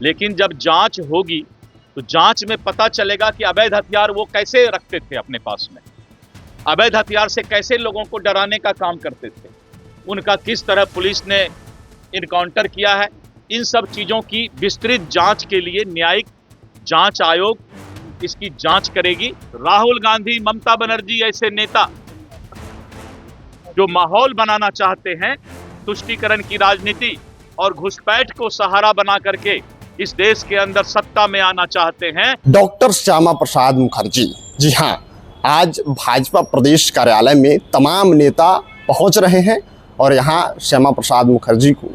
लेकिन जब जांच होगी तो जांच में पता चलेगा कि अवैध हथियार वो कैसे रखते थे अपने पास में, अवैध हथियार से कैसे लोगों को डराने का काम करते थे, उनका किस तरह पुलिस ने इनकाउंटर किया है। इन सब चीज़ों की विस्तृत जांच के लिए न्यायिक जांच आयोग इसकी जांच करेगी। राहुल गांधी, ममता बनर्जी ऐसे नेता जो माहौल बनाना चाहते हैं, तुष्टीकरण की राजनीति और घुसपैठ को सहारा बना करके इस देश के अंदर सत्ता में आना चाहते हैं। डॉक्टर श्यामा प्रसाद मुखर्जी, जी हाँ, आज भाजपा प्रदेश कार्यालय में तमाम नेता पहुंच रहे हैं और यहाँ श्यामा प्रसाद मुखर्जी को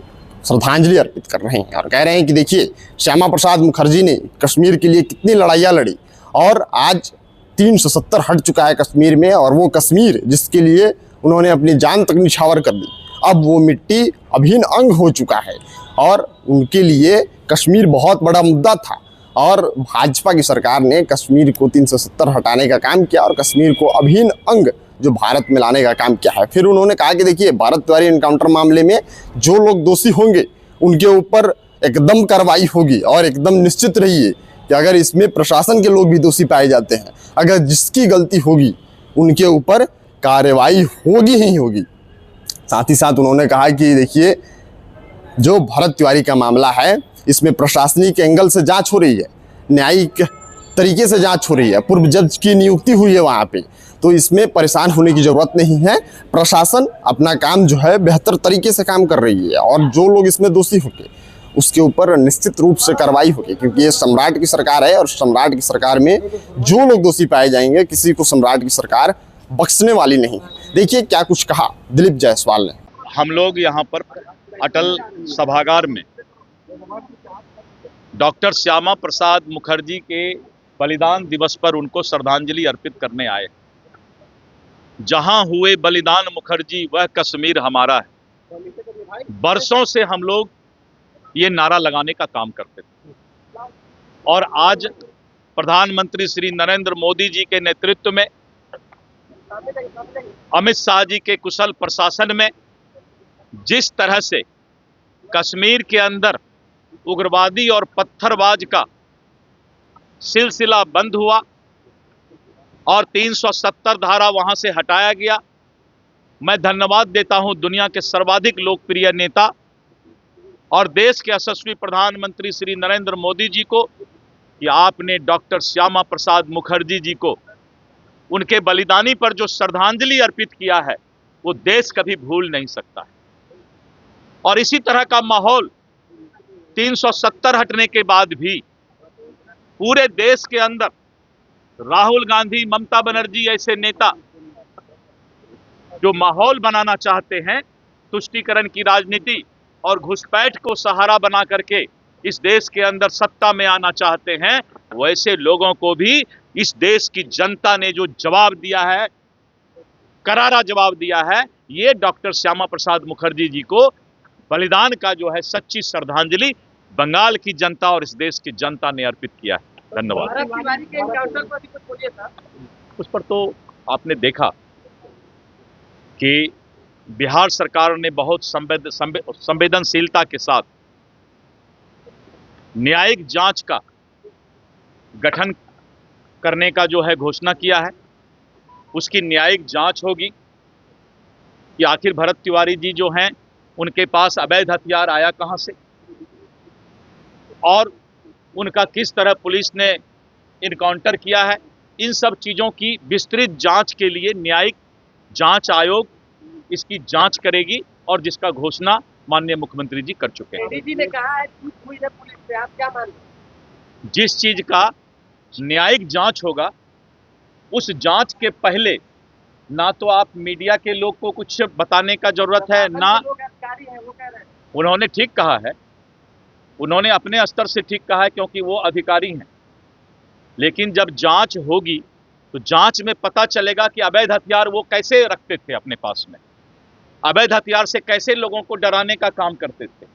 श्रद्धांजलि अर्पित कर रहे हैं और कह रहे हैं कि देखिए, श्यामा प्रसाद मुखर्जी ने कश्मीर के लिए कितनी लड़ाइयाँ लड़ी और आज 370 हट चुका है कश्मीर में, और वो कश्मीर जिसके लिए उन्होंने अपनी जान तक निछावर कर दी, अब वो मिट्टी अभिन्न अंग हो चुका है और उनके लिए कश्मीर बहुत बड़ा मुद्दा था। और भाजपा की सरकार ने कश्मीर को 370 हटाने का काम किया और कश्मीर को अभिन्न अंग जो भारत में लाने का काम किया है। फिर उन्होंने कहा कि देखिए, भारत तिवारी एनकाउंटर मामले में जो लोग दोषी होंगे उनके ऊपर एकदम कार्रवाई होगी और एकदम निश्चित रहिए कि अगर इसमें प्रशासन के लोग भी दोषी पाए जाते हैं, अगर जिसकी गलती होगी उनके ऊपर कार्रवाई होगी ही होगी। साथ ही साथ उन्होंने कहा कि देखिए, जो भरत तिवारी का मामला है इसमें प्रशासनिक एंगल से जांच हो रही है, न्यायिक तरीके से जांच हो रही है, पूर्व जज की नियुक्ति हुई है वहाँ पे, तो इसमें परेशान होने की ज़रूरत नहीं है। प्रशासन अपना काम जो है बेहतर तरीके से काम कर रही है और जो लोग इसमें दोषी होंगे उसके ऊपर निश्चित रूप से कार्रवाई होगी, क्योंकि ये सम्राट की सरकार है और सम्राट की सरकार में जो लोग दोषी पाए जाएंगे, किसी को सम्राट की सरकार बख्शने वाली नहीं। देखिए क्या कुछ कहा दिलीप जायसवाल ने। हम लोग यहाँ पर अटल सभागार में डॉक्टर श्यामा प्रसाद मुखर्जी के बलिदान दिवस पर उनको श्रद्धांजलि अर्पित करने आए। जहां हुए बलिदान मुखर्जी वह कश्मीर हमारा है। बरसों से हम लोग ये नारा लगाने का काम करते थे और आज प्रधानमंत्री श्री नरेंद्र मोदी जी के नेतृत्व में, अमित शाह जी के कुशल प्रशासन में जिस तरह से कश्मीर के अंदर उग्रवादी और पत्थरबाज का सिलसिला बंद हुआ और 370 धारा वहां से हटाया गया, मैं धन्यवाद देता हूं दुनिया के सर्वाधिक लोकप्रिय नेता और देश के यशस्वी प्रधानमंत्री श्री नरेंद्र मोदी जी को कि आपने डॉक्टर श्यामा प्रसाद मुखर्जी जी को उनके बलिदानी पर जो श्रद्धांजलि अर्पित किया है वो देश कभी भूल नहीं सकता है। और इसी तरह का माहौल 370 हटने के बाद भी पूरे देश के अंदर राहुल गांधी, ममता बनर्जी ऐसे नेता जो माहौल बनाना चाहते हैं, तुष्टीकरण की राजनीति और घुसपैठ को सहारा बना करके इस देश के अंदर सत्ता में आना चाहते हैं, वैसे लोगों को भी इस देश की जनता ने जो जवाब दिया है, करारा जवाब दिया है, ये डॉक्टर श्यामा प्रसाद मुखर्जी जी को बलिदान का जो है सच्ची श्रद्धांजलि बंगाल की जनता और इस देश की जनता ने अर्पित किया है। धन्यवाद। उस पर तो आपने देखा कि बिहार सरकार ने बहुत संवेदनशीलता के साथ न्यायिक जांच का गठन करने का जो है घोषणा किया है। उसकी न्यायिक जांच होगी कि आखिर भरत तिवारी जी जो हैं उनके पास अवैध हथियार आया कहां से और उनका किस तरह पुलिस ने इनकाउंटर किया है। इन सब चीज़ों की विस्तृत जांच के लिए न्यायिक जांच आयोग इसकी जांच करेगी और जिसका घोषणा माननीय मुख्यमंत्री जी कर चुके हैं। जी ने कहा है चूक हुई है पुलिस से, आप क्या मानते हैं? जिस चीज का न्यायिक जांच होगा उस जांच के पहले ना तो आप मीडिया के लोग को कुछ बताने का जरूरत है, ना उन्होंने ठीक कहा है, उन्होंने अपने स्तर से ठीक कहा है क्योंकि वो अधिकारी हैं। लेकिन जब जांच होगी तो जांच में पता चलेगा कि अवैध हथियार वो कैसे रखते थे अपने पास में, अवैध हथियार से कैसे लोगों को डराने का काम करते थे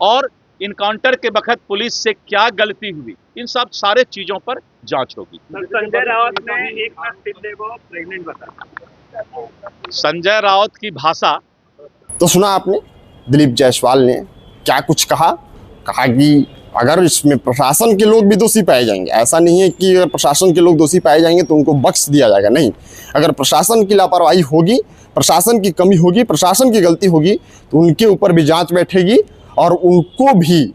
और इनकाउंटर के वक्त पुलिस से क्या गलती हुई, इन सब सारे चीजों पर जांच होगी। संजय राउत ने एक नाथ शिंदे को प्रेग्नेंट बताया। संजय राउत की भाषा तो सुना आपने दिलीप जायसवाल ने क्या कुछ कहा कि अगर इसमें प्रशासन के लोग भी दोषी पाए जाएंगे, ऐसा नहीं है कि अगर प्रशासन के लोग दोषी पाए जाएंगे तो उनको बख्श दिया जाएगा, नहीं। अगर प्रशासन की लापरवाही होगी, प्रशासन की कमी होगी, प्रशासन की गलती होगी तो उनके ऊपर भी जांच बैठेगी और उनको भी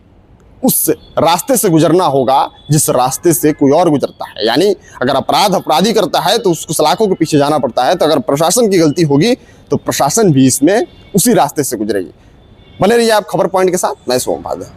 उस रास्ते से गुजरना होगा जिस रास्ते से कोई और गुजरता है। यानी अगर अपराधी करता है तो उसको सलाखों के पीछे जाना पड़ता है, तो अगर प्रशासन की गलती होगी तो प्रशासन भी इसमें उसी रास्ते से गुजरेगी। बने रहिए आप खबर पॉइंट के साथ, मैं सोम भादे।